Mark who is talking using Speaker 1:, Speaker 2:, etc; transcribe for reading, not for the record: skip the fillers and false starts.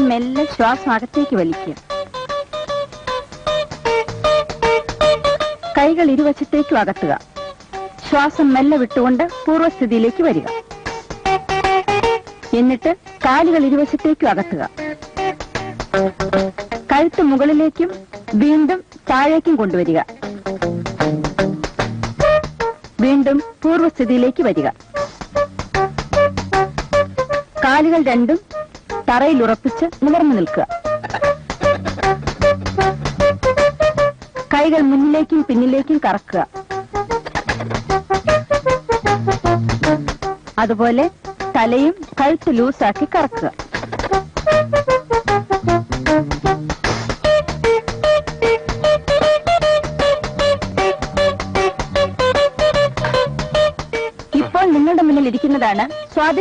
Speaker 1: മെല്ലെ ശ്വാസം അകത്തേക്ക് വലിക്കുക. കൈകൾ ഇരുവശത്തേക്കും അകത്തുക. ശ്വാസം മെല്ലെ വിട്ടുകൊണ്ട് പൂർവ്വസ്ഥിതിയിലേക്ക് വരിക. എന്നിട്ട് കാലുകൾ ഇരുവശത്തേക്കും അകത്തുക. കഴുത്ത് മുകളിലേക്കും വീണ്ടും താഴേക്കും കൊണ്ടുവരിക. വീണ്ടും പൂർവ്വസ്ഥിതിയിലേക്ക് വരിക. കാലുകൾ രണ്ടും തറയിൽ ഉറപ്പിച്ച് നിവർന്നു നിൽക്കുക. കൈകൾ മുന്നിലേക്കും പിന്നിലേക്കും കറക്കുക. അതുപോലെ തലയും കഴുത്ത് ലൂസാക്കി കറക്കുക. ഇപ്പോൾ നിങ്ങളുടെ മുന്നിൽ ഇരിക്കുന്നതാണ് സ്വാതി.